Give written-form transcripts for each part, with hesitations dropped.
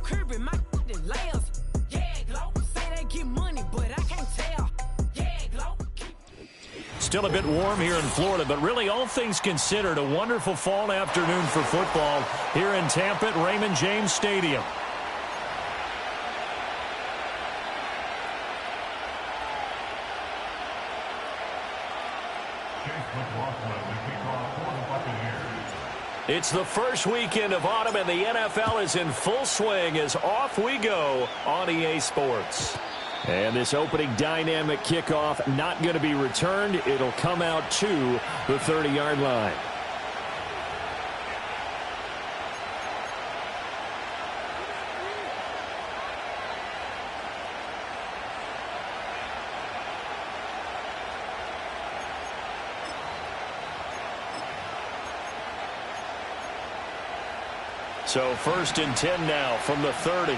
Kirby, my layers. Yeah, glow. Say they get money, but I can't tell. Yeah, glow. Still a bit warm here in Florida, but really all things considered, a wonderful fall afternoon for football here in Tampa at Raymond James Stadium. It's the first weekend of autumn, and the NFL is in full swing as off we go on EA Sports. And this opening dynamic kickoff not going to be returned. It'll come out to the 30-yard line. So 1st and 10 now from the 30.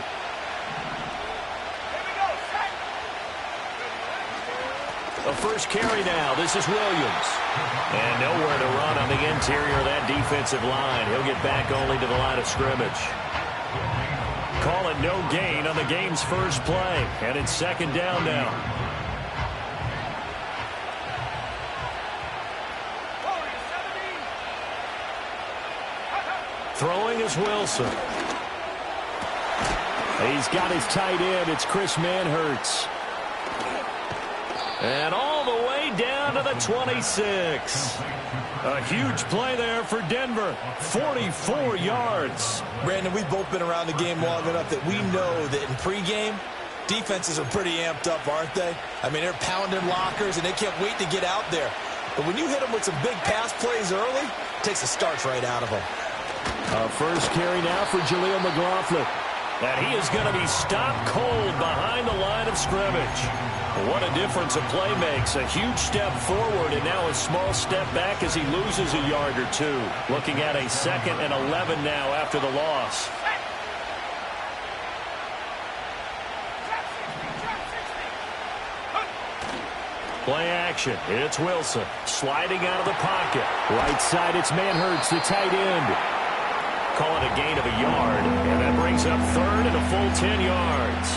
A first carry now. This is Williams. And nowhere to run on the interior of that defensive line. He'll get back only to the line of scrimmage. Call it no gain on the game's first play. And it's 2nd down now. Throwing is Wilson. He's got his tight end. It's Chris Manhertz. And all the way down to the 26. A huge play there for Denver. 44 yards. Brandon, we've both been around the game long enough that we know that in pregame, defenses are pretty amped up, aren't they? I mean, they're pounding lockers, and they can't wait to get out there. But when you hit them with some big pass plays early, it takes the starch right out of them. A first carry now for Jaleel McLaughlin. And he is going to be stopped cold behind the line of scrimmage. What a difference a play makes. A huge step forward and now a small step back as he loses a yard or two. Looking at a 2nd and 11 now after the loss. Play action. It's Wilson sliding out of the pocket. Right side, it's Manhertz, the tight end. Call it a gain of a yard, and that brings up 3rd and a full 10 yards.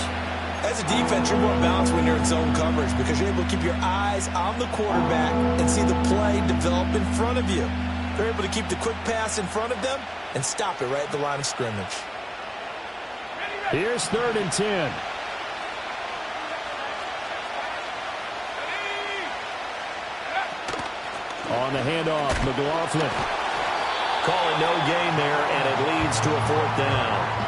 As a defense, you're more balanced when you're in zone coverage because you're able to keep your eyes on the quarterback and see the play develop in front of you. They're able to keep the quick pass in front of them and stop it right at the line of scrimmage. Here's 3rd and 10. On the handoff, McLaughlin. Call it no gain there, and it leads to a 4th down.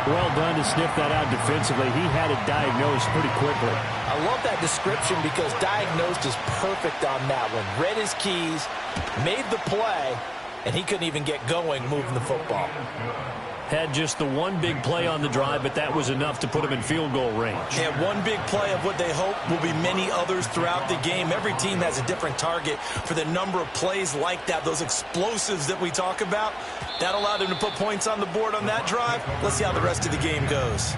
Well done to sniff that out defensively. He had it diagnosed pretty quickly. I love that description because diagnosed is perfect on that one. Read his keys, made the play, and he couldn't even get going moving the football. Had just the one big play on the drive, but that was enough to put him in field goal range. And one big play of what they hope will be many others throughout the game. Every team has a different target for the number of plays like that, those explosives that we talk about. That allowed him to put points on the board on that drive. Let's see how the rest of the game goes.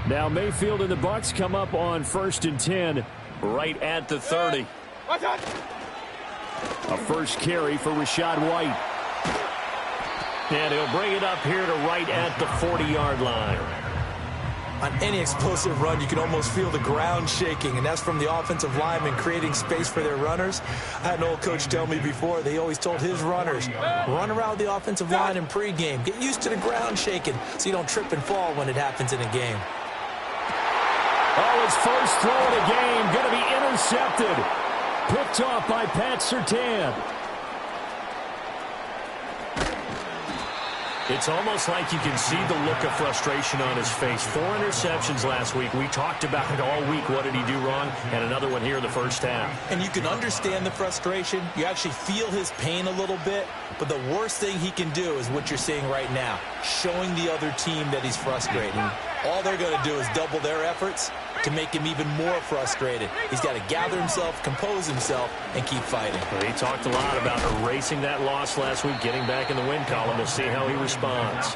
Now Mayfield and the Bucs come up on 1st and 10 right at the 30. A first carry for Rachaad White. And he'll bring it up here to right at the 40-yard line. On any explosive run, you can almost feel the ground shaking, and that's from the offensive linemen creating space for their runners. I had an old coach tell me before, they always told his runners, run around the offensive line in pregame. Get used to the ground shaking so you don't trip and fall when it happens in a game. Oh, his first throw of the game going to be intercepted. Picked off by Pat Surtain. It's almost like you can see the look of frustration on his face. 4 interceptions last week. We talked about it all week. What did he do wrong? And another one here in the first half. And you can understand the frustration. You actually feel his pain a little bit. But the worst thing he can do is what you're seeing right now, showing the other team that he's frustrated. all they're going to do is double their efforts to make him even more frustrated. He's got to gather himself, compose himself, and keep fighting. Well, he talked a lot about erasing that loss last week, getting back in the win column. We'll see how he responds.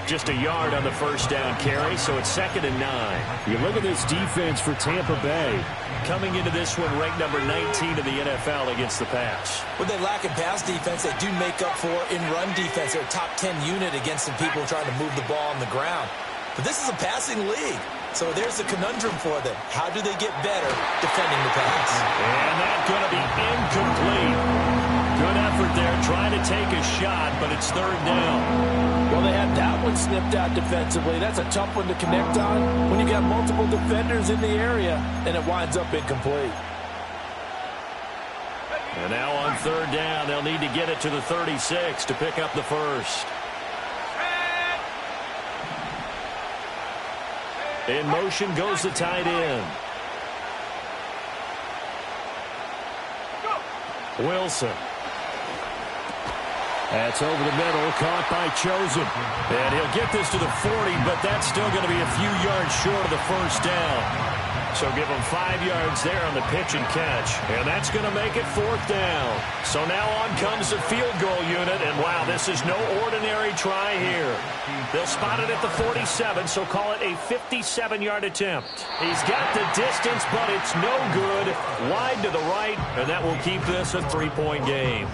Just a yard on the first down carry, so it's 2nd and 9. You look at this defense for Tampa Bay. Coming into this one, ranked number 19 in the NFL against the pass. With their lack of pass defense, they do make up for in run defense. They're a top 10 unit against some people trying to move the ball on the ground. But this is a passing league, so there's a conundrum for them. How do they get better defending the pass? And that's going to be incomplete. Good effort there, trying to take a shot, but it's 3rd down. Well, they had that one snipped out defensively. That's a tough one to connect on when you got multiple defenders in the area, and it winds up incomplete. And now on 3rd down, they'll need to get it to the 36 to pick up the first. In motion goes the tight end. Wilson. That's over the middle, caught by Chosen. And he'll get this to the 40, but that's still going to be a few yards short of the first down. So give him 5 yards there on the pitch and catch. And that's going to make it 4th down. So now on comes the field goal unit. And wow, this is no ordinary try here. They'll spot it at the 47, so call it a 57-yard attempt. He's got the distance, but it's no good. Wide to the right, and that will keep this a 3-point game.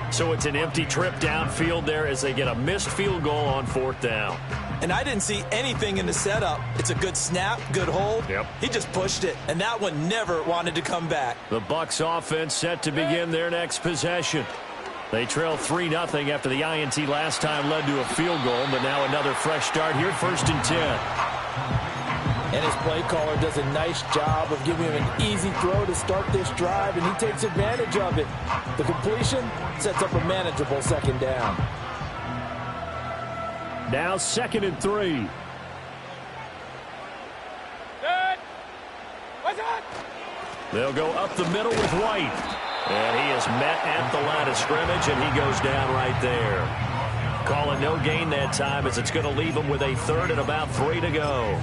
So it's an empty trip downfield there as they get a missed field goal on 4th down. And I didn't see anything in the setup. It's a good snap, good hold. Yep. He just pushed it, and that one never wanted to come back. The Bucs offense set to begin their next possession. They trail 3-0 after the INT last time led to a field goal, but now another fresh start here, 1st and 10. And his play caller does a nice job of giving him an easy throw to start this drive, and he takes advantage of it. The completion sets up a manageable 2nd down. Now 2nd and 3. They'll go up the middle with White. And he is met at the line of scrimmage, and he goes down right there. Call it no gain that time as it's going to leave him with a 3rd and about 3 to go.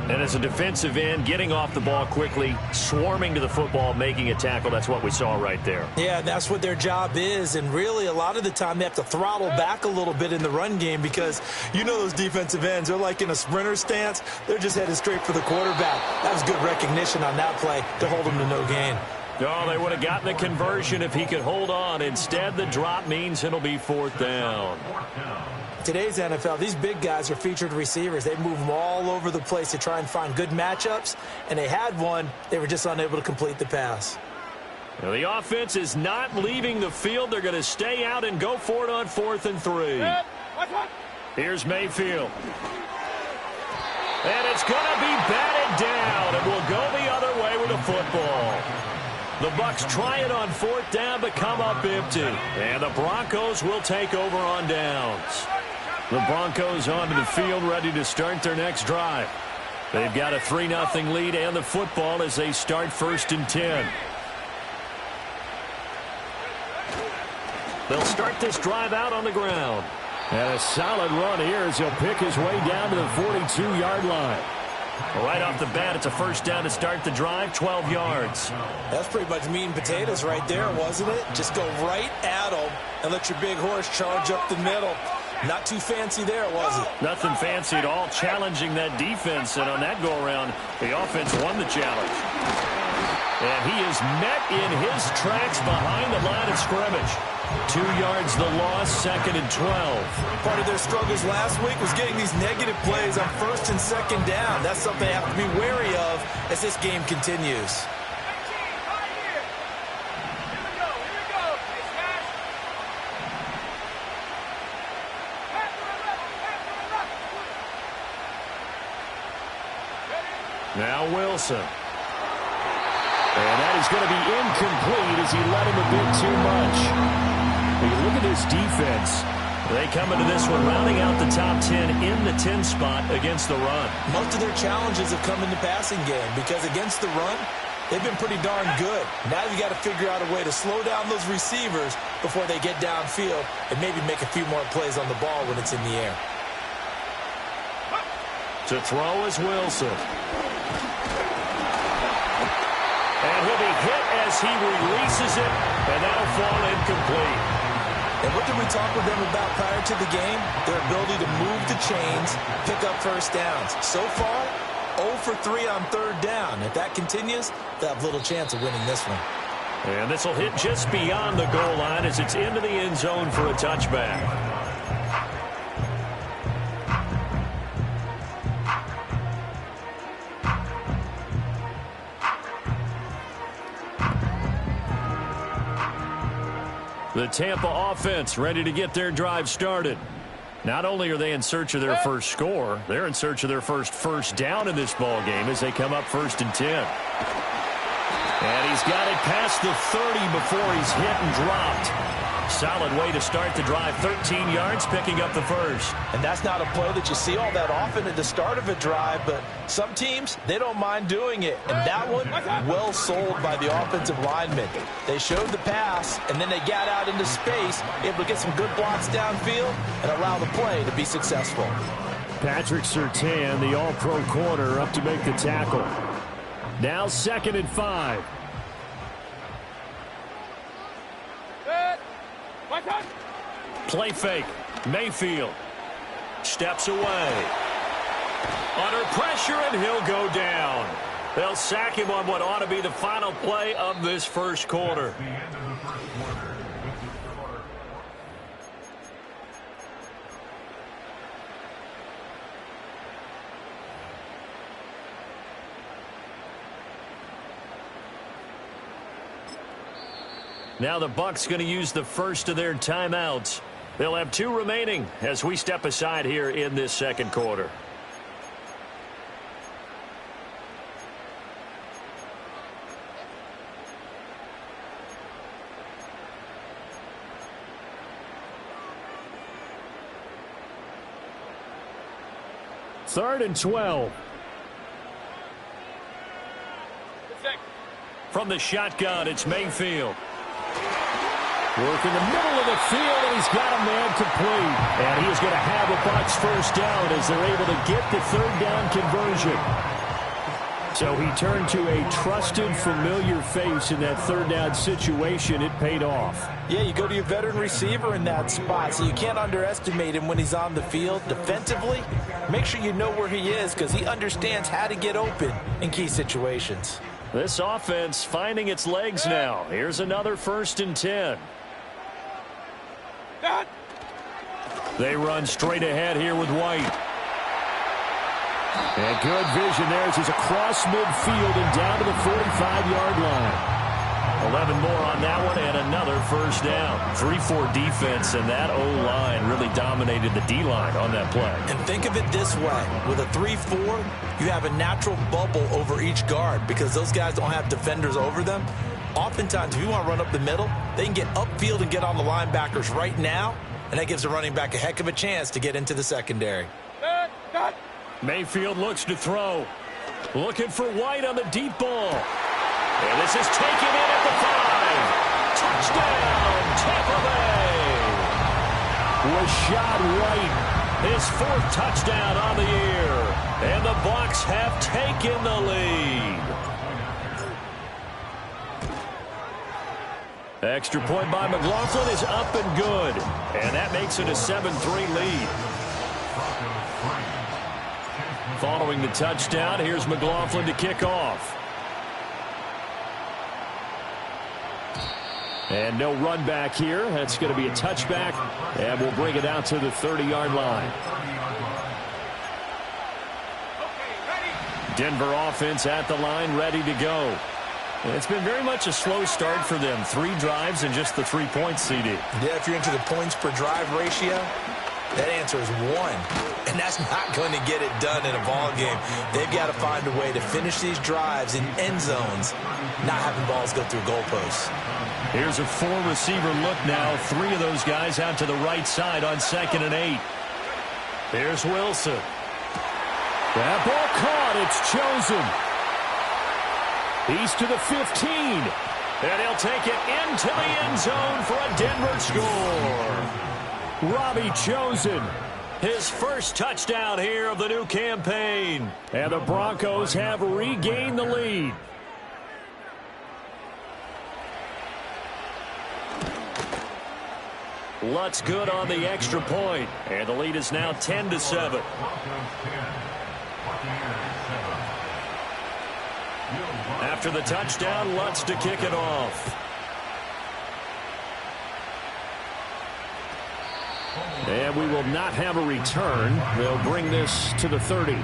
And as a defensive end, getting off the ball quickly, swarming to the football, making a tackle, that's what we saw right there. Yeah, that's what their job is, and really a lot of the time they have to throttle back a little bit in the run game because you know those defensive ends, they're like in a sprinter stance. They're just headed straight for the quarterback. That was good recognition on that play to hold them to no gain. Oh, they would have gotten the conversion if he could hold on. Instead, the drop means it'll be 4th down. Today's NFL, these big guys are featured receivers. They move them all over the place to try and find good matchups, and they had one. They were just unable to complete the pass. Now, the offense is not leaving the field. They're going to stay out and go for it on 4th and 3. Here's Mayfield. And it's going to be batted down, and we'll go the other way with the football. The Bucs try it on 4th down, but come up empty. And the Broncos will take over on downs. The Broncos onto the field, ready to start their next drive. They've got a 3-0 lead and the football as they start 1st and 10. They'll start this drive out on the ground. And a solid run here as he'll pick his way down to the 42-yard line. Right off the bat, it's a 1st down to start the drive, 12 yards. That's pretty much meat and potatoes right there, wasn't it? Just go right at them and let your big horse charge up the middle. Not too fancy there, was it? Nothing fancy at all, challenging that defense, and on that go-around, the offense won the challenge. And he is met in his tracks behind the line of scrimmage. 2 yards the loss, 2nd and 12. Part of their struggles last week was getting these negative plays on 1st and 2nd down. That's something they have to be wary of as this game continues. Now Wilson. And that is going to be incomplete as he led him a bit too much. When you look at this defense, they come into this one rounding out the top 10 in the 10 spot against the run. Most of their challenges have come in the passing game because against the run, they've been pretty darn good. Now you got to figure out a way to slow down those receivers before they get downfield and maybe make a few more plays on the ball when it's in the air. To throw is Wilson. And he'll be hit as he releases it, and that'll fall incomplete. And what did we talk with them about prior to the game? Their ability to move the chains, pick up first downs. So far, 0 for 3 on third down. If that continues, they'll have little chance of winning this one. And this will hit just beyond the goal line as it's into the end zone for a touchback. The Tampa offense ready to get their drive started. Not only are they in search of their first score, they're in search of their first down in this ball game as they come up 1st and 10. And he's got it past the 30 before he's hit and dropped. Solid way to start the drive. 13 yards, picking up the first. And that's not a play that you see all that often at the start of a drive, but some teams, they don't mind doing it. And that one, well sold by the offensive linemen. They showed the pass, and then they got out into space, able to get some good blocks downfield and allow the play to be successful. Patrick Surtain, the all-pro corner, up to make the tackle. Now 2nd and 5. Play fake. Mayfield steps away. Under pressure, and he'll go down. They'll sack him on what ought to be the final play of this first quarter. Now the Bucs going to use the first of their timeouts. They'll have 2 remaining as we step aside here in this second quarter. Third and 12. From the shotgun, it's Mayfield. Work in the middle of the field, and he's got a man complete. And he is going to have a Bucs first down as they're able to get the 3rd down conversion. So he turned to a trusted, familiar face in that 3rd down situation. It paid off. Yeah, you go to your veteran receiver in that spot, so you can't underestimate him when he's on the field. Defensively, make sure you know where he is because he understands how to get open in key situations. This offense finding its legs now. Here's another 1st and 10. They run straight ahead here with White. And good vision there as he's across midfield and down to the 45-yard line. 11 more on that one and another first down. 3-4 defense, and that O-line really dominated the D-line on that play. And think of it this way. With a 3-4, you have a natural bubble over each guard because those guys don't have defenders over them. Oftentimes, if you want to run up the middle, they can get upfield and get on the linebackers right now, and that gives the running back a heck of a chance to get into the secondary. Mayfield looks to throw. Looking for White on the deep ball. And this is taken in at the 5. Touchdown, Tampa Bay. Rashad White, his 4th touchdown on the year. And the Bucs have taken the lead. Extra point by McLaughlin is up and good. And that makes it a 7-3 lead. Following the touchdown, here's McLaughlin to kick off. And no run back here. That's going to be a touchback. And we'll bring it out to the 30-yard line. Denver offense at the line, ready to go. It's been very much a slow start for them. 3 drives and just the 3 points, CD. Yeah, if you're into the points per drive ratio, that answer is 1. And that's not going to get it done in a ball game. They've got to find a way to finish these drives in end zones, not having balls go through goalposts. Here's a 4-receiver look now. 3 of those guys out to the right side on 2nd and 8. Here's Wilson. That ball caught. It's chosen. He's to the 15. And he'll take it into the end zone for a Denver score. Robbie Chosen His first touchdown here of the new campaign. And the Broncos have regained the lead. Lutz good on the extra point. And the lead is now 10-7. After the touchdown, Lutz to kick it off. And we will not have a return. They'll bring this to the 30.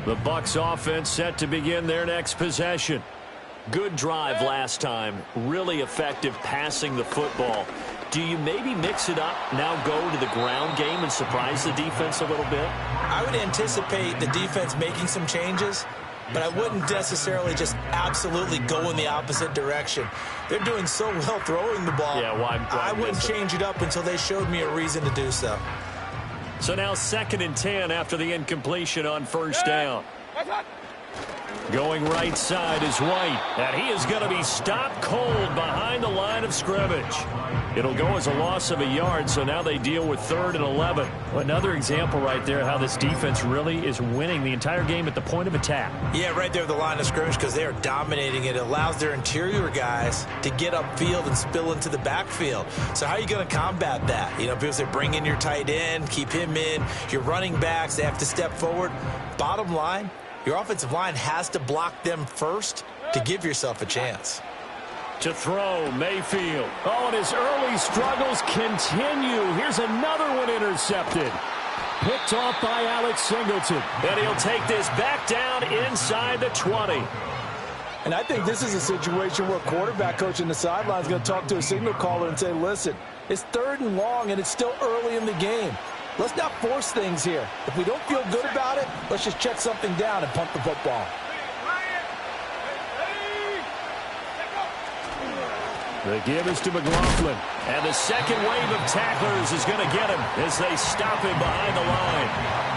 The Bucs offense set to begin their next possession. Good drive last time. Really effective passing the football. Do you maybe mix it up, now go to the ground game and surprise the defense a little bit? I would anticipate the defense making some changes, but I wouldn't necessarily just absolutely go in the opposite direction. They're doing so well throwing the ball. Yeah, why I wouldn't change it up until they showed me a reason to do so. So now 2nd and 10 after the incompletion on first down. Going right side is White, and he is going to be stopped cold behind the line of scrimmage. It'll go as a loss of a yard, so now they deal with 3rd and 11. Another example right there how this defense really is winning the entire game at the point of attack. Yeah, right there at the line of scrimmage because they are dominating it. It allows their interior guys to get upfield and spill into the backfield. So how are you going to combat that? You know, because they bring in your tight end, keep him in. Your running backs, they have to step forward. Bottom line, your offensive line has to block them first to give yourself a chance. To throw, Mayfield. Oh, and his early struggles continue. Here's another one intercepted. Picked off by Alex Singleton. And he'll take this back down inside the 20. And I think this is a situation where quarterback coach in the sideline is going to talk to a signal caller and say, listen, it's 3rd and long and it's still early in the game. Let's not force things here. If we don't feel good about it, let's just check something down and punt the football. The give is to McLaughlin. And the second wave of tacklers is going to get him as they stop him behind the line.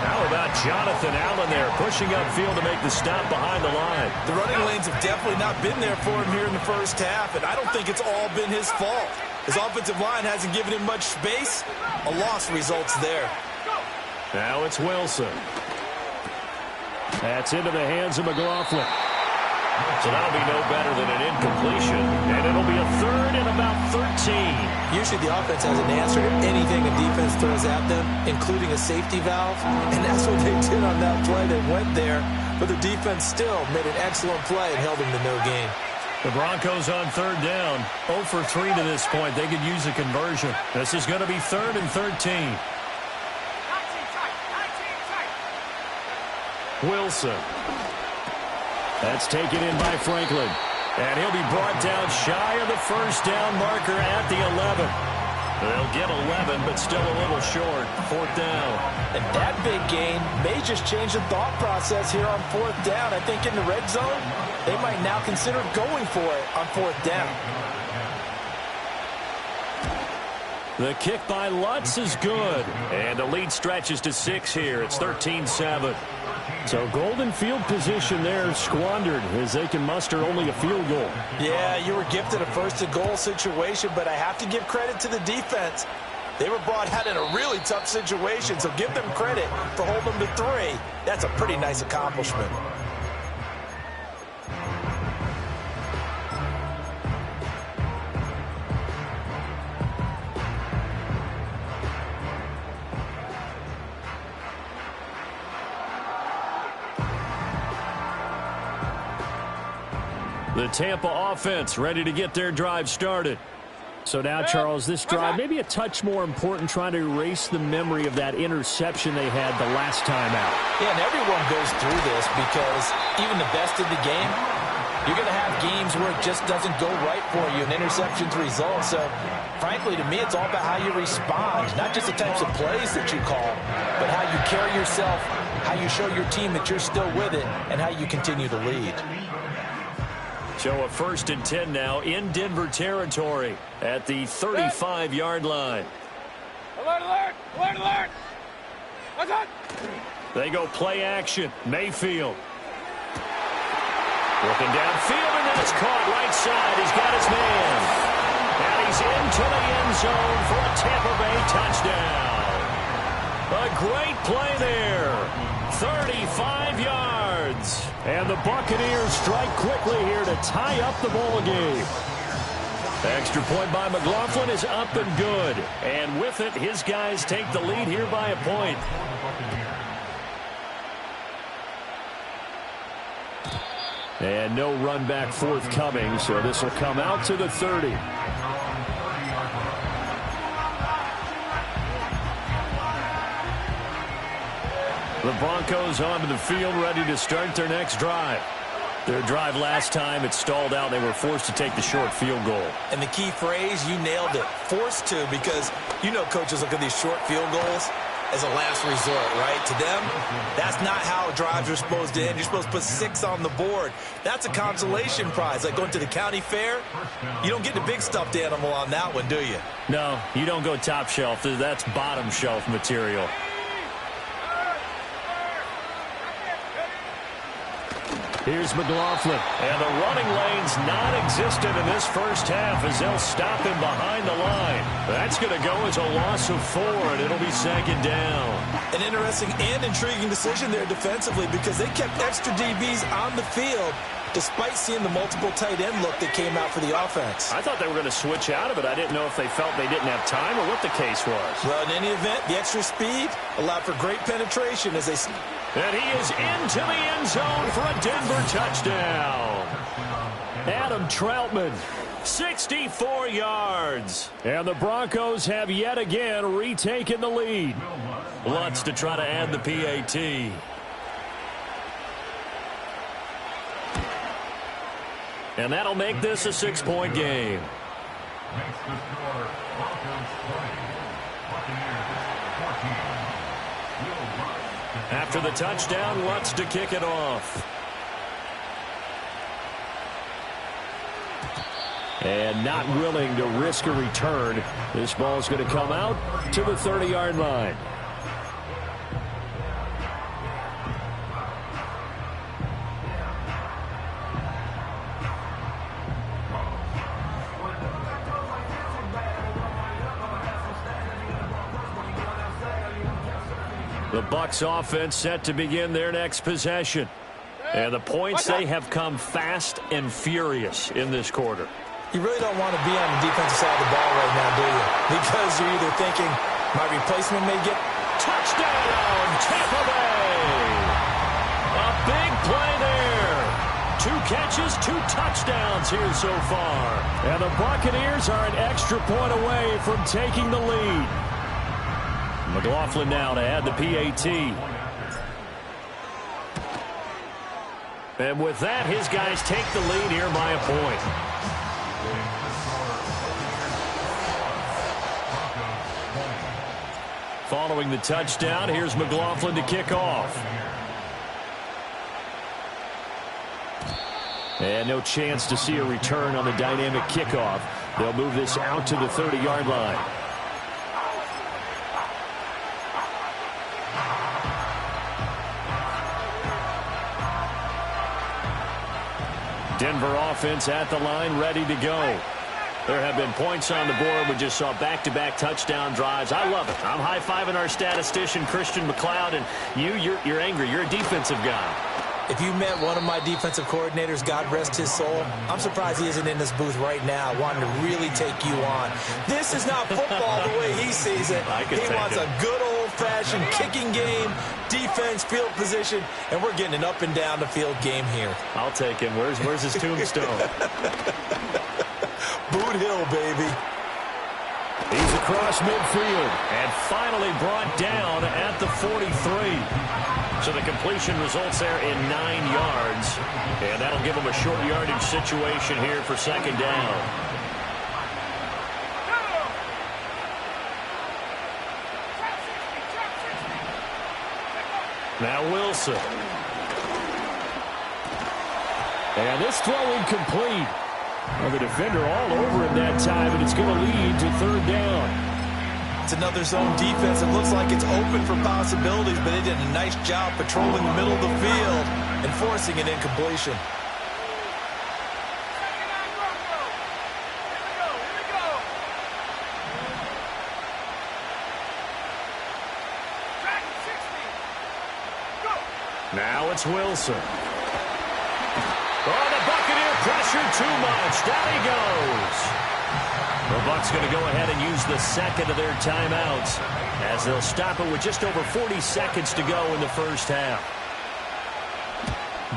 How about Jonathan Allen there pushing upfield to make the stop behind the line? The running lanes have definitely not been there for him here in the first half, and I don't think it's all been his fault. His offensive line hasn't given him much space. A loss results there. Now it's Wilson. That's into the hands of McLaughlin. So that'll be no better than an incompletion. And it'll be a 3rd and about 13. Usually the offense has an answer to anything a defense throws at them, including a safety valve. And that's what they did on that play. They went there, but the defense still made an excellent play and held them to no gain. The Broncos on 3rd down. 0 for 3 to this point. They could use a conversion. This is going to be 3rd and 13. Wilson. That's taken in by Franklin. And he'll be brought down shy of the first down marker at the 11. They'll get 11, but still a little short. 4th down. And that big gain may just change the thought process here on 4th down. I think in the red zone, they might now consider going for it on 4th down. The kick by Lutz is good. And the lead stretches to 6 here. It's 13-7. So golden field position there squandered as they can muster only a field goal. Yeah, you were gifted a 1st and goal situation, but I have to give credit to the defense. They were brought out in a really tough situation, so give them credit for holding them to 3. That's a pretty nice accomplishment. The Tampa offense ready to get their drive started. So now, Charles, this drive maybe a touch more important, trying to erase the memory of that interception they had the last time out. Yeah, and everyone goes through this because even the best in the game, you're going to have games where it just doesn't go right for you, and interceptions result. So, frankly, to me, it's all about how you respond, not just the types of plays that you call, but how you carry yourself, how you show your team that you're still with it, and how you continue to lead. So a 1st and 10 now in Denver territory at the 35-yard line. Alert, alert, alert, alert. Alert. They go play action. Mayfield. Looking downfield, and then it's caught right side. He's got his man. And he's into the end zone for a Tampa Bay touchdown. A great play there. 35 yards. And the Buccaneers strike quickly here to tie up the ball game. Extra point by McLaughlin is up and good. And with it, his guys take the lead here by a point. And no run back forthcoming, so this will come out to the 30. The Broncos onto the field, ready to start their next drive. Their drive last time, it stalled out. They were forced to take the short field goal. And the key phrase, you nailed it, forced to, because you know coaches look at these short field goals as a last resort, right? To them, that's not how drives are supposed to end. You're supposed to put 6 on the board. That's a consolation prize. Like going to the county fair, you don't get the big stuffed animal on that one, do you? No, you don't go top shelf. That's bottom shelf material. Here's McLaughlin. And the running lane's non-existent in this first half as they'll stop him behind the line. That's going to go as a loss of 4, and it'll be 2nd down. An interesting and intriguing decision there defensively because they kept extra DBs on the field despite seeing the multiple tight end look that came out for the offense. I thought they were going to switch out of it. I didn't know if they felt they didn't have time or what the case was. Well, in any event, the extra speed allowed for great penetration as they... And he is into the end zone for a Denver touchdown. Adam Troutman, 64 yards. And the Broncos have yet again retaken the lead. Lutz to try to add the PAT. And that'll make this a 6-point game. After the touchdown, Lutz to kick it off. And not willing to risk a return. This ball's going to come out to the 30-yard line. The Bucs offense set to begin their next possession. And the points, they have come fast and furious in this quarter. You really don't want to be on the defensive side of the ball right now, do you? Because you're either thinking, my replacement may get... Touchdown, Tampa Bay! A big play there. 2 catches, 2 touchdowns here so far. And the Buccaneers are an extra point away from taking the lead. McLaughlin now to add the PAT. And with that, his guys take the lead here by a point. Following the touchdown, here's McLaughlin to kick off. And no chance to see a return on the dynamic kickoff. They'll move this out to the 30-yard line. Denver offense at the line, ready to go. There have been points on the board. We just saw back-to-back touchdown drives. I love it. I'm high-fiving our statistician, Christian McLeod, and you're angry. You're a defensive guy. If you met one of my defensive coordinators, God rest his soul, I'm surprised he isn't in this booth right now wanting to really take you on. This is not football the way he sees it. He wants a good old-fashioned kicking game, defense, field position, and we're getting an up-and-down-the-field game here. I'll take him. Where's his tombstone? Boot Hill, baby. He's across midfield and finally brought down at the 43. So the completion results there in 9 yards. And that'll give him a short yardage situation here for 2nd down. Now Wilson. And this throw incomplete. Well, the defender all over him that time, and it's going to lead to third down. It's another zone defense. It looks like it's open for possibilities, but they did a nice job patrolling the middle of the field and forcing an incompletion. Now it's Wilson. Oh, the Buccaneer pressure too much. Down he goes. The Bucs going to go ahead and use the second of their timeouts as they'll stop it with just over 40 seconds to go in the first half.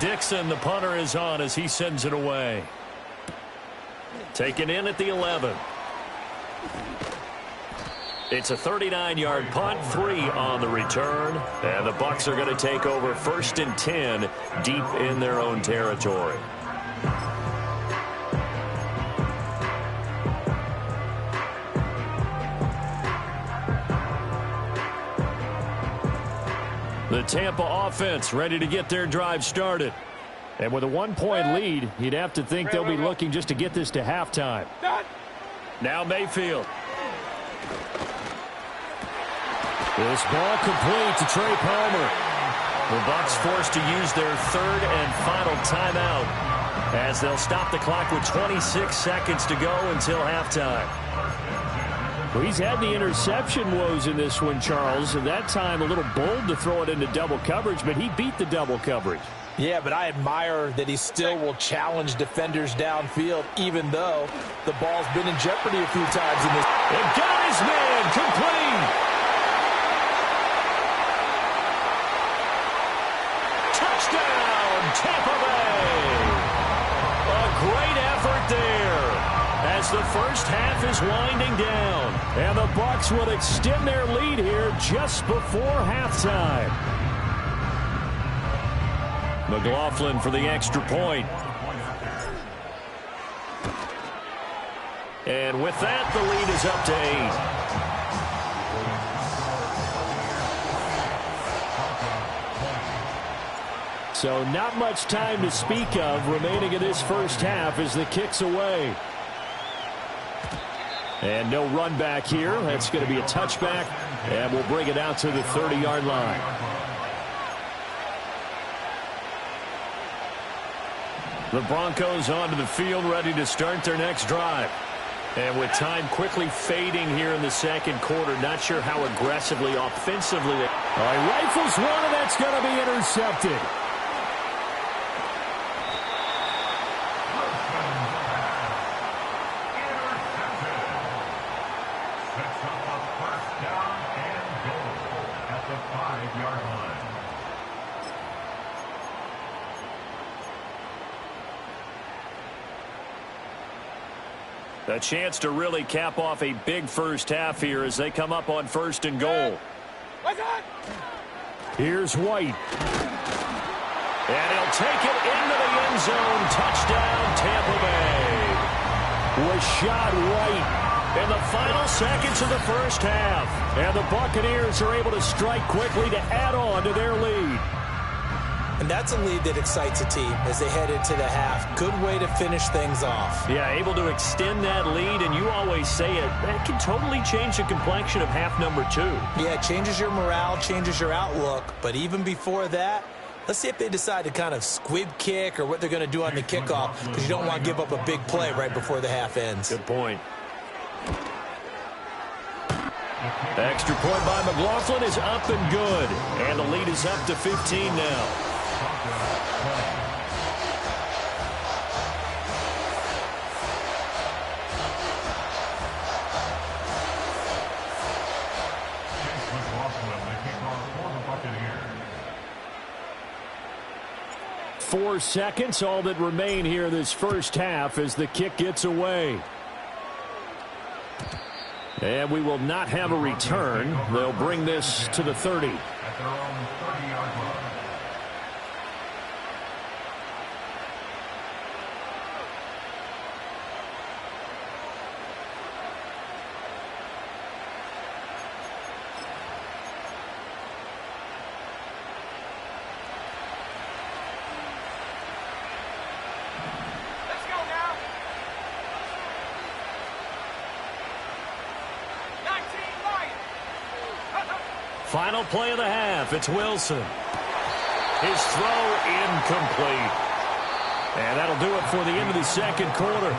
Dixon, the punter, is on as he sends it away. Taken in at the 11. It's a 39-yard punt, 3 on the return, and the Bucs are going to take over 1st and 10 deep in their own territory. The Tampa offense ready to get their drive started. And with a 1-point lead, you'd have to think they'll be looking just to get this to halftime. Now Mayfield. This ball complete to Trey Palmer. The Bucs forced to use their third and final timeout as they'll stop the clock with 26 seconds to go until halftime. Well, he's had the interception woes in this one, Charles, and that time a little bold to throw it into double coverage, but he beat the double coverage. Yeah, but I admire that he still will challenge defenders downfield, even though the ball's been in jeopardy a few times in this. And got his man complete. Touchdown, Tampa Bay. A great effort there as the first half is winding down. And the Bucs will extend their lead here just before halftime. McLaughlin for the extra point. And with that, the lead is up to 8. So not much time to speak of remaining in this first half as the kick's away. And no run back here. That's going to be a touchback, and we'll bring it out to the 30-yard line. The Broncos onto the field, ready to start their next drive. And with time quickly fading here in the second quarter, not sure how aggressively, offensively. Rifles one, and that's going to be intercepted. A chance to really cap off a big first half here as they come up on 1st and goal. Here's White. And he'll take it into the end zone. Touchdown, Tampa Bay. Rashad White in the final seconds of the first half. And the Buccaneers are able to strike quickly to add on to their lead. And that's a lead that excites a team as they head into the half. Good way to finish things off. Yeah, able to extend that lead, and you always say it, that can totally change the complexion of half number 2. Yeah, it changes your morale, changes your outlook. But even before that, let's see if they decide to kind of squib kick or what they're going to do on the kickoff, because you don't want to give up a big play right before the half ends. Good point. Extra point by McLaughlin is up and good. And the lead is up to 15 now. 4 seconds, all that remain here this first half as the kick gets away. And we will not have a return. They'll bring this to the 30. At their own 30-yard line. Final play of the half. It's Wilson. His throw incomplete. And that'll do it for the end of the second quarter.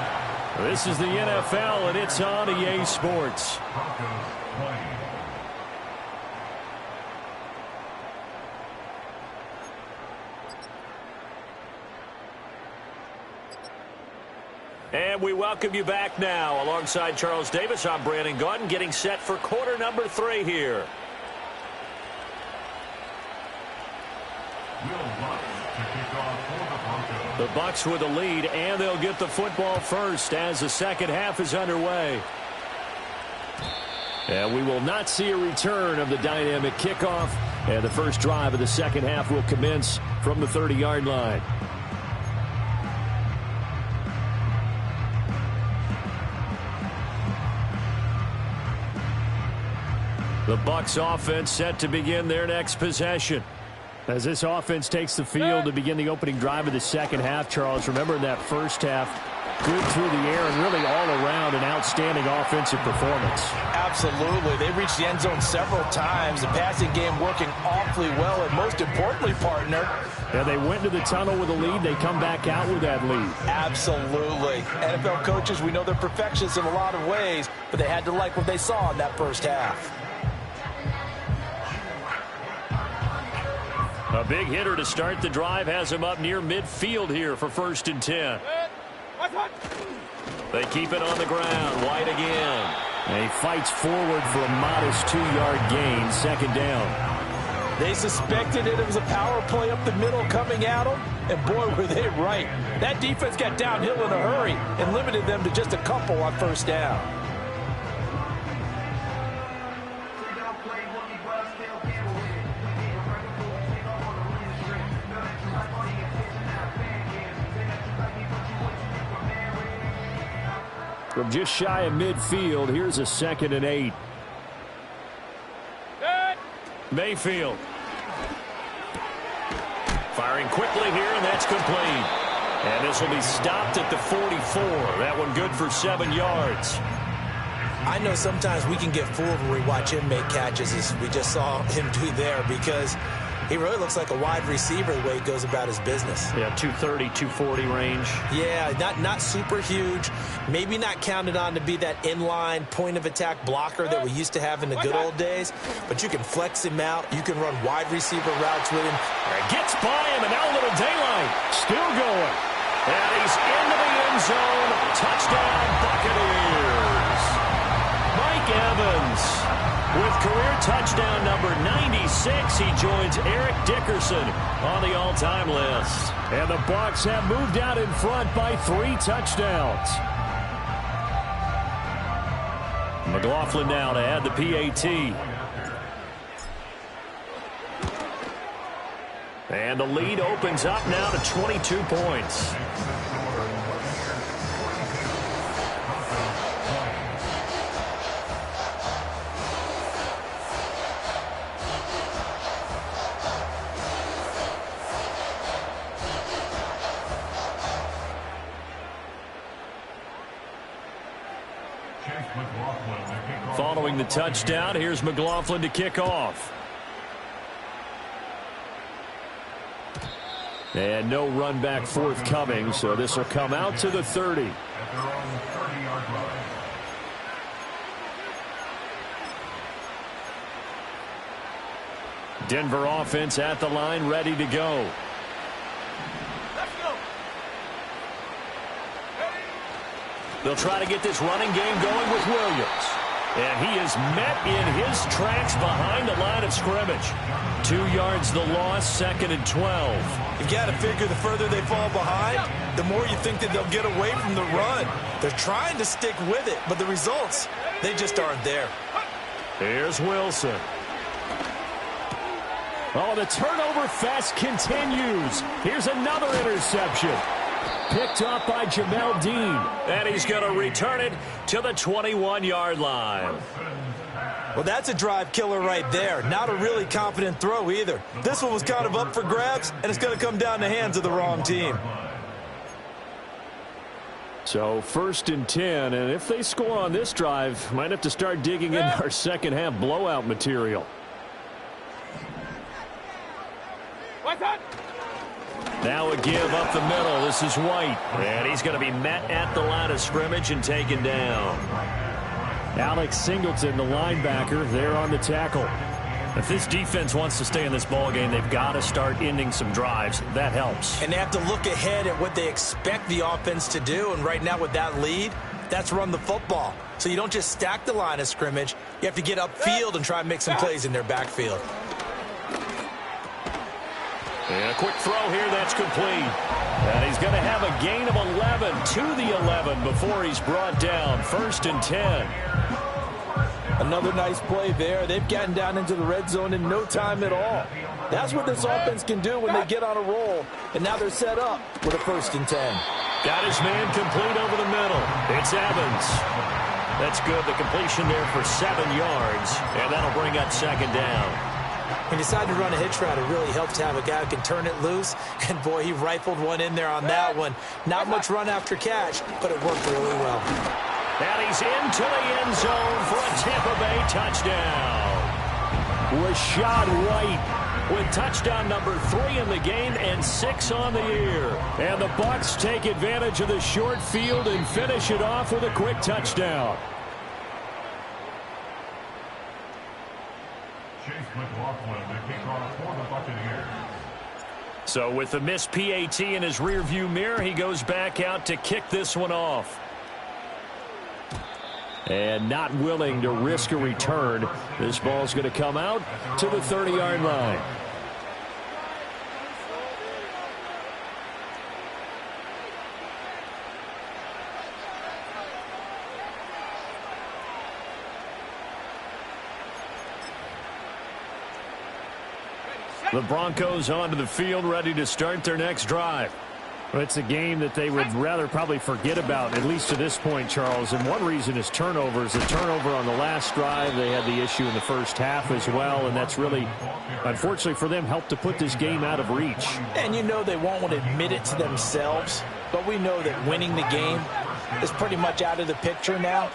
This is the NFL, and it's on EA Sports. And we welcome you back now. Alongside Charles Davis, I'm Brandon Gaudin, getting set for quarter number 3 here. The Bucs with the lead, and they'll get the football first as the second half is underway. And we will not see a return of the dynamic kickoff, and the first drive of the second half will commence from the 30-yard line. The Bucs offense set to begin their next possession. As this offense takes the field to begin the opening drive of the second half, Charles, remember in that first half, good through the air and really all around an outstanding offensive performance. Absolutely. They reached the end zone several times. The passing game working awfully well, and most importantly, partner, yeah, they went to the tunnel with a lead. They come back out with that lead. Absolutely. NFL coaches, we know they're perfectionists in a lot of ways, but they had to like what they saw in that first half. A big hitter to start the drive has him up near midfield here for 1st and 10. They keep it on the ground. White again. And he fights forward for a modest 2-yard gain. 2nd down. They suspected it was a power play up the middle coming at them, and boy, were they right. That defense got downhill in a hurry and limited them to just a couple on 1st down. From just shy of midfield, here's a 2nd and 8. Mayfield. Firing quickly here, and that's complete. And this will be stopped at the 44. That one good for 7 yards. I know sometimes we can get fooled when we watch him make catches, as we just saw him do there, because he really looks like a wide receiver the way he goes about his business. Yeah, 230, 240 range. Yeah, not super huge. Maybe not counted on to be that inline point-of-attack blocker that we used to have in the good old days. But you can flex him out. You can run wide receiver routes with him. Gets by him, and now a little daylight. Still going. And he's into the end zone. Touchdown, Buccaneers. Mike Evans. With career touchdown number 96, he joins Eric Dickerson on the all-time list. And the Bucs have moved out in front by 3 touchdowns. McLaughlin now to add the PAT. And the lead opens up now to 22 points. Following the touchdown, here's McLaughlin to kick off. And no run back forthcoming, so this will come out to the 30. Denver offense at the line, ready to go. They'll try to get this running game going with Williams. And he is met in his tracks behind the line of scrimmage. 2 yards the loss, 2nd and 12. You've got to figure the further they fall behind, the more you think that they'll get away from the run. They're trying to stick with it, but the results, they just aren't there. Here's Wilson. Oh, the turnover fest continues. Here's another interception. Picked up by Jamel Dean. And he's going to return it to the 21-yard line. Well, that's a drive killer right there. Not a really confident throw either. This one was kind of up for grabs, and it's going to come down the hands of the wrong team. So 1st and 10, and if they score on this drive, might have to start digging in our second half blowout material. Now a give up the middle. This is White. And he's going to be met at the line of scrimmage and taken down. Alex Singleton, the linebacker, there on the tackle. If this defense wants to stay in this ball game, they've got to start ending some drives. That helps. And they have to look ahead at what they expect the offense to do. And right now with that lead, that's run the football. So you don't just stack the line of scrimmage. You have to get upfield and try and make some plays in their backfield. And a quick throw here, that's complete. And he's going to have a gain of 11 to the 11 before he's brought down. 1st and 10. Another nice play there. They've gotten down into the red zone in no time at all. That's what this offense can do when they get on a roll. And now they're set up with a 1st and 10. Got his man complete over the middle. It's Evans. That's good. The completion there for 7 yards. And that'll bring up 2nd down. When you decide to run a hitch route, it really helps to have a guy who can turn it loose. And, boy, he rifled one in there on that one. Not much run after catch, but it worked really well. And he's into the end zone for a Tampa Bay touchdown. Rashad White with touchdown number 3 in the game and 6 on the year. And the Bucs take advantage of the short field and finish it off with a quick touchdown. So with the missed PAT in his rearview mirror, he goes back out to kick this one off. And not willing to risk a return. This ball's going to come out to the 30-yard line. The Broncos onto the field, ready to start their next drive. Well, it's a game that they would rather probably forget about, at least to this point, Charles. And one reason is turnovers. A turnover on the last drive. They had the issue in the first half as well, and that's really, unfortunately for them, helped to put this game out of reach. And you know they won't want to admit it to themselves, but we know that winning the game is pretty much out of the picture now.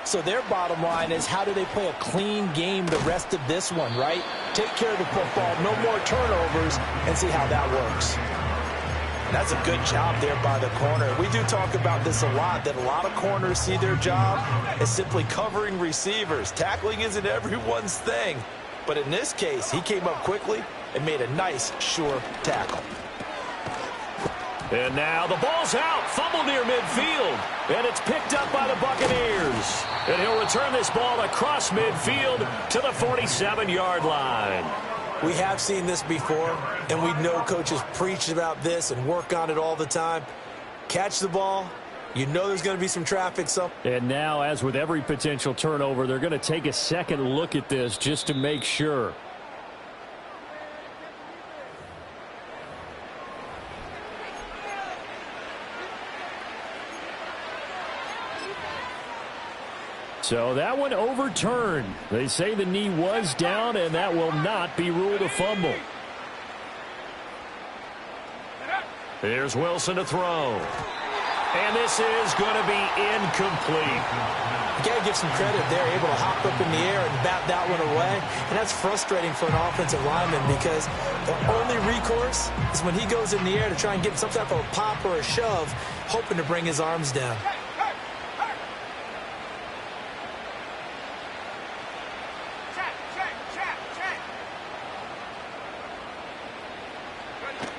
So their bottom line is, how do they play a clean game the rest of this one, right? Take care of the football, no more turnovers, and see how that works. That's a good job there by the corner. We do talk about this a lot, that a lot of corners see their job as simply covering receivers. Tackling isn't everyone's thing. But in this case, he came up quickly and made a nice, sure tackle. And now the ball's out. Fumble near midfield. And it's picked up by the Buccaneers. And he'll return this ball across midfield to the 47-yard line. We have seen this before, and we know coaches preach about this and work on it all the time. Catch the ball. You know there's going to be some traffic. And now, as with every potential turnover, they're going to take a second look at this just to make sure. So that one overturned. They say the knee was down, and that will not be ruled a fumble. Here's Wilson to throw. And this is going to be incomplete. You got to give some credit. They're able to hop up in the air and bat that one away. And that's frustrating for an offensive lineman because the only recourse is when he goes in the air to try and get some type of a pop or a shove, hoping to bring his arms down.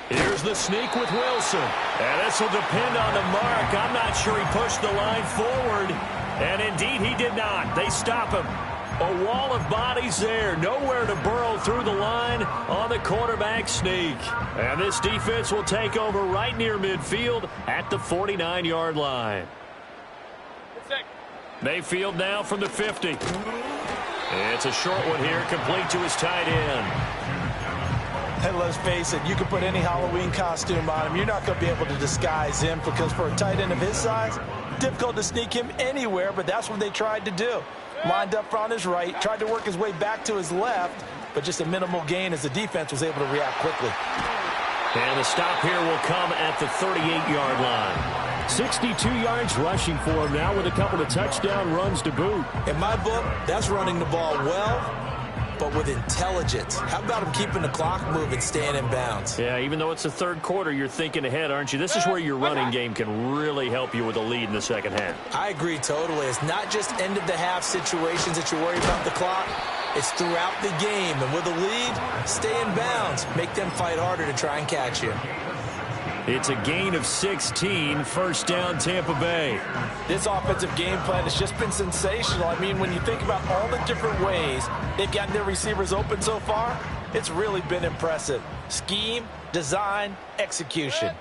Here's the sneak with Wilson. And this will depend on the mark. I'm not sure he pushed the line forward. And indeed he did not. They stop him. A wall of bodies there. Nowhere to burrow through the line on the quarterback sneak. And this defense will take over right near midfield at the 49-yard line. Mayfield now from the 50. It's a short one here, complete to his tight end. And let's face it, you can put any Halloween costume on him. You're not going to be able to disguise him because for a tight end of his size, difficult to sneak him anywhere, but that's what they tried to do. Lined up on his right, tried to work his way back to his left, but just a minimal gain as the defense was able to react quickly. And the stop here will come at the 38-yard line. 62 yards rushing for him now with a couple of touchdown runs to boot. In my book, that's running the ball well, but with intelligence. How about him keeping the clock moving, staying in bounds? Yeah, even though it's the third quarter, you're thinking ahead, aren't you? This is where your running game can really help you with a lead in the second half. I agree totally. It's not just end-of-the-half situations that you worry about the clock. It's throughout the game. And with a lead, stay in bounds. Make them fight harder to try and catch you. It's a gain of 16, first down Tampa Bay. This offensive game plan has just been sensational. I mean, when you think about all the different ways they've gotten their receivers open so far, it's really been impressive. Scheme, design, execution.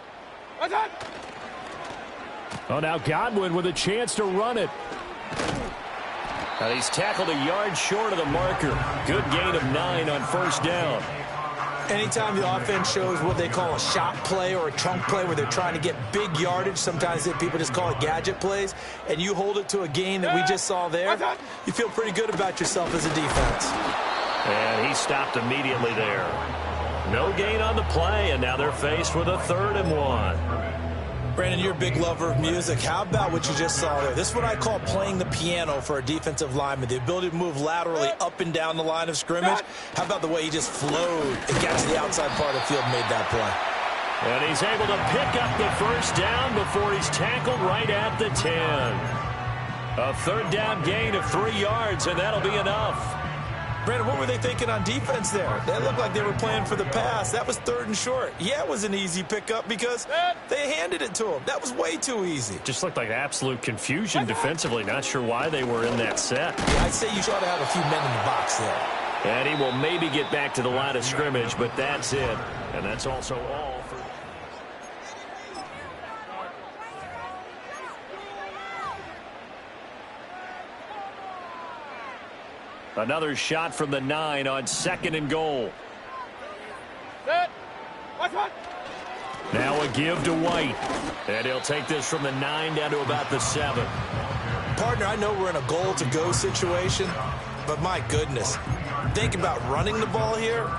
Oh, now Godwin with a chance to run it. He's tackled a yard short of the marker. Good gain of 9 on first down. Anytime the offense shows what they call a shot play or a chunk play where they're trying to get big yardage, sometimes people just call it gadget plays, and you hold it to a gain that we just saw there, you feel pretty good about yourself as a defense. And he stopped immediately there. No gain on the play, and now they're faced with a 3rd and 1. Brandon, you're a big lover of music. How about what you just saw there? This is what I call playing the piano for a defensive lineman, the ability to move laterally up and down the line of scrimmage. How about the way he just flowed and got to the outside part of the field and made that play? And he's able to pick up the first down before he's tackled right at the 10. A 3rd down gain of 3 yards, and that'll be enough. Brandon, what were they thinking on defense there? They looked like they were playing for the pass. That was 3rd and short. Yeah, it was an easy pickup because they handed it to him. That was way too easy. Just looked like absolute confusion defensively. Not sure why they were in that set. Yeah, I'd say you ought to have a few men in the box there. And he will maybe get back to the line of scrimmage, but that's it. And that's also all for... Another shot from the 9 on 2nd and goal. Now a give to White. And he'll take this from the 9 down to about the 7. Partner, I know we're in a goal-to-go situation, but my goodness. Think about running the ball here.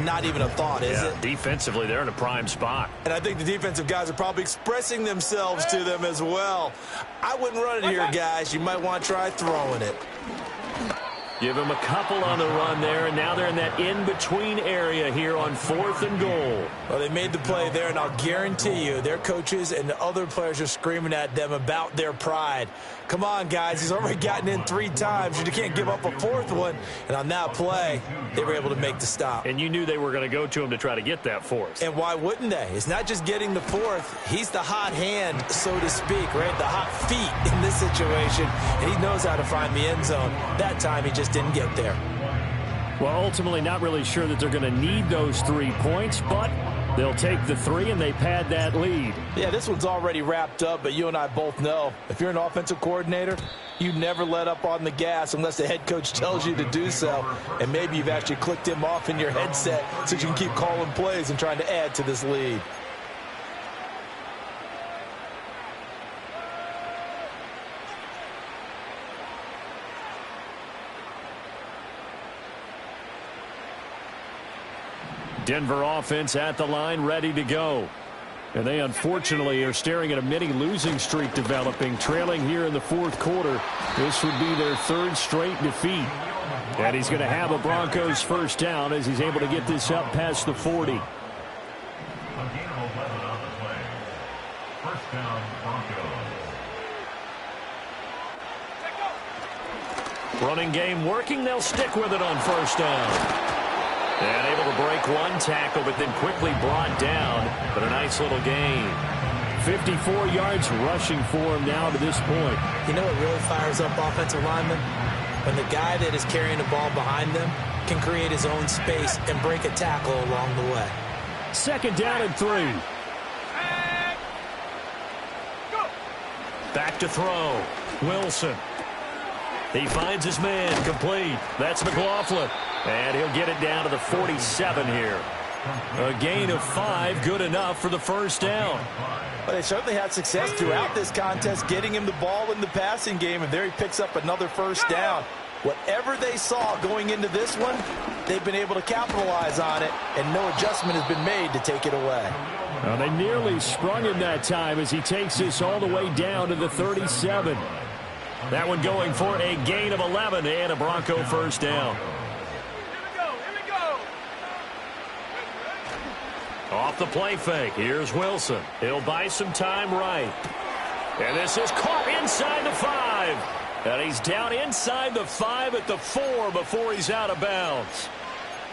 Not even a thought, is it? Defensively, they're in a prime spot. And I think the defensive guys are probably expressing themselves to them as well. I wouldn't run it here, guys. You might want to try throwing it. Give him a couple on the run there, and now they're in that in-between area here on 4th and goal. Well, they made the play there, and I'll guarantee you their coaches and the other players are screaming at them about their pride. Come on, guys. He's already gotten in 3 times. You can't give up a 4th one. And on that play, they were able to make the stop. And you knew they were going to go to him to try to get that 4th. And why wouldn't they? It's not just getting the 4th. He's the hot hand, so to speak, right? The hot feet in this situation. And he knows how to find the end zone. That time, he just didn't get there. Well, ultimately, not really sure that they're going to need those 3 points, but they'll take the 3 and they pad that lead. Yeah, this one's already wrapped up, but you and I both know if you're an offensive coordinator, you never let up on the gas unless the head coach tells you to do so. And maybe you've actually clicked him off in your headset so you can keep calling plays and trying to add to this lead. Denver offense at the line, ready to go. And they unfortunately are staring at a mini losing streak developing, trailing here in the 4th quarter. This would be their 3rd straight defeat. And he's going to have a Broncos first down as he's able to get this up past the 40. Running game working. They'll stick with it on first down. And able to break 1 tackle, but then quickly brought down. But a nice little gain. 54 yards rushing for him now to this point. You know what really fires up offensive linemen? When the guy that is carrying the ball behind them can create his own space and break a tackle along the way. 2nd down and 3. Back to throw. Wilson. He finds his man, complete. That's McLaughlin. And he'll get it down to the 47 here. A gain of 5, good enough for the first down. Well, they certainly had success throughout this contest, getting him the ball in the passing game, and there he picks up another first down. Whatever they saw going into this one, they've been able to capitalize on it, and no adjustment has been made to take it away. Well, they nearly sprung him that time as he takes this all the way down to the 37. That one going for a gain of 11 and a Bronco first down. Off the play fake, here's Wilson. He'll buy some time right. And this is caught inside the 5. And he's down inside the 5 at the 4 before he's out of bounds.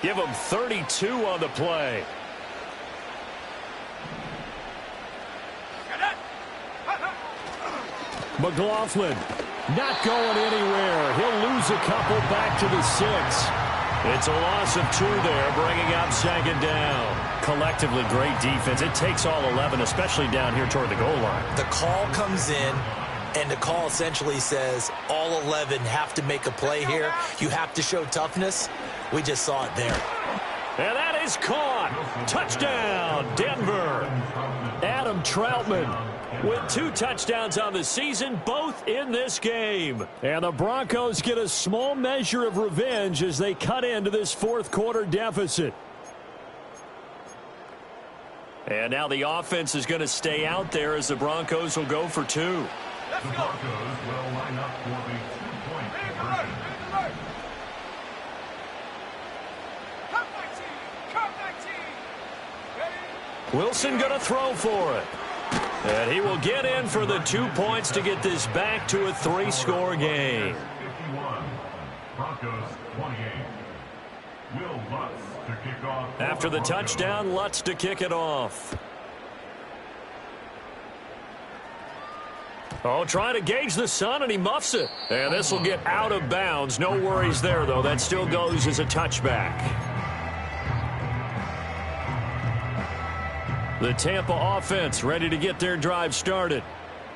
Give him 32 on the play. McLaughlin not going anywhere. He'll lose a couple back to the 6. It's a loss of 2 there, bringing up second down. Collectively, great defense. It takes all 11, especially down here toward the goal line. The call comes in, and the call essentially says all 11 have to make a play here. You have to show toughness. We just saw it there. And that is caught. Touchdown, Denver. Adam Troutman with 2 touchdowns on the season, both in this game. And the Broncos get a small measure of revenge as they cut into this fourth quarter deficit. And now the offense is going to stay out there as the Broncos will go for 2. The Broncos will line up for the 2-point conversion. Wilson going to throw for it. And he will get in for the 2 points to get this back to a 3-score game. 51, Broncos 28. Will Lutz to kick off. After the touchdown, Lutz to kick it off. Oh, trying to gauge the sun, and he muffs it. And this will get out of bounds. No worries there, though. That still goes as a touchback. The Tampa offense ready to get their drive started.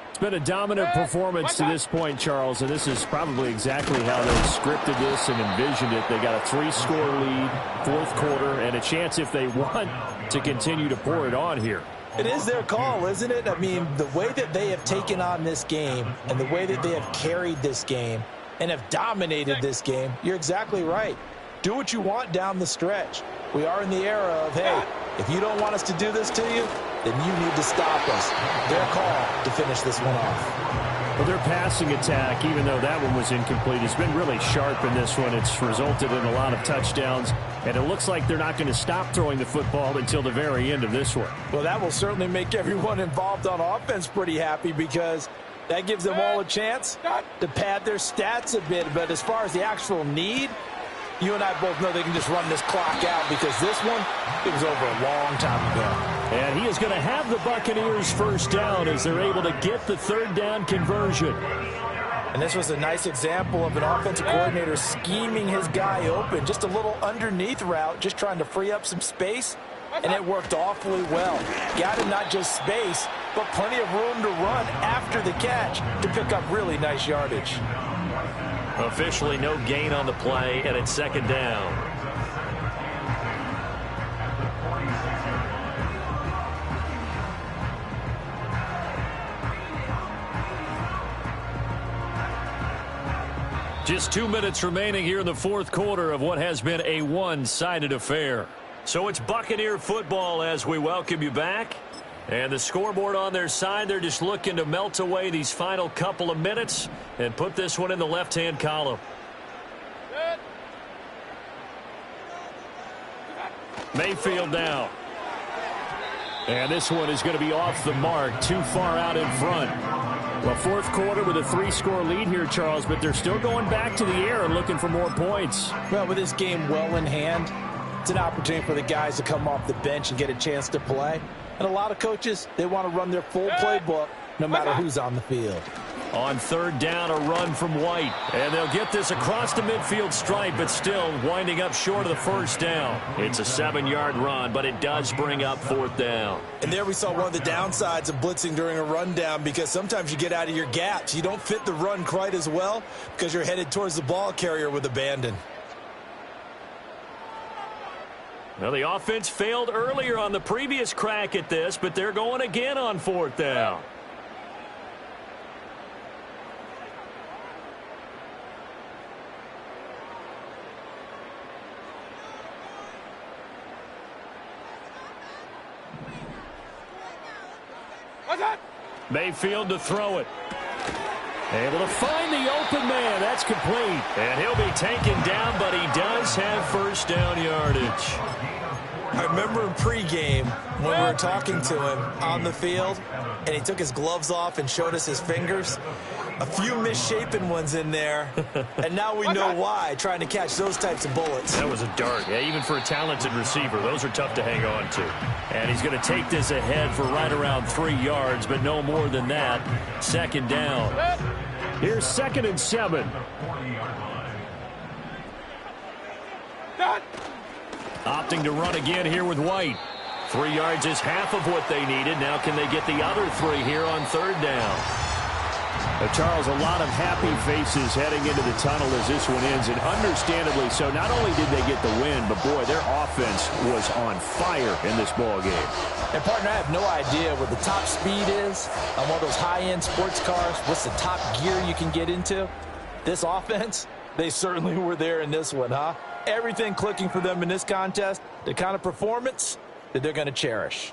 It's been a dominant performance to this point, Charles, and this is probably exactly how they scripted this and envisioned it. They got a 3-score lead, fourth quarter, and a chance, if they want, to continue to pour it on here. It is their call, isn't it? I mean, the way that they have taken on this game and the way that they have carried this game and have dominated this game, you're exactly right. Do what you want down the stretch. We are in the era of, hey, if you don't want us to do this to you, then you need to stop us. Their call to finish this one off. Well, their passing attack, even though that one was incomplete, has been really sharp in this one. It's resulted in a lot of touchdowns, and it looks like they're not going to stop throwing the football until the very end of this one. Well, that will certainly make everyone involved on offense pretty happy because that gives them all a chance to pad their stats a bit. But as far as the actual need, you and I both know they can just run this clock out because this one, it was over a long time ago. And he is going to have the Buccaneers first down as they're able to get the third down conversion. And this was a nice example of an offensive coordinator scheming his guy open. Just a little underneath route, just trying to free up some space, and it worked awfully well. Got him not just space, but plenty of room to run after the catch to pick up really nice yardage. Officially no gain on the play, and it's second down. Just 2 minutes remaining here in the fourth quarter of what has been a one-sided affair. So it's Buccaneer football as we welcome you back. And the scoreboard on their side, they're just looking to melt away these final couple of minutes and put this one in the left-hand column. Mayfield now. And this one is going to be off the mark, too far out in front. Well, fourth quarter with a 3-score lead here, Charles, but they're still going back to the air and looking for more points. Well, with this game well in hand, it's an opportunity for the guys to come off the bench and get a chance to play. And a lot of coaches, they want to run their full playbook no matter who's on the field. On third down, a run from White. And they'll get this across the midfield stripe, but still winding up short of the first down. It's a 7-yard run, but it does bring up fourth down. And there we saw one of the downsides of blitzing during a rundown because sometimes you get out of your gaps. You don't fit the run quite as well because you're headed towards the ball carrier with abandon. Well, the offense failed earlier on the previous crack at this, but they're going again on fourth down. Mayfield to throw it. Able to find the open man. That's complete. And he'll be taken down, but he does have first down yardage. I remember in pregame when we were talking to him on the field, and he took his gloves off and showed us his fingers. A few misshapen ones in there, and now we know why, trying to catch those types of bullets. That was a dart. Yeah, even for a talented receiver, those are tough to hang on to. And he's going to take this ahead for right around 3 yards, but no more than that. Second down. Here's 2nd and 7. Opting to run again here with White. 3 yards is half of what they needed. Now can they get the other 3 here on 3rd down? Charles, a lot of happy faces heading into the tunnel as this one ends, and understandably so. Not only did they get the win, but boy, their offense was on fire in this ball game. And partner, I have no idea what the top speed is on one of those high-end sports cars. What's the top gear you can get into? This offense, they certainly were there in this one, huh? Everything clicking for them in this contest, the kind of performance that they're going to cherish.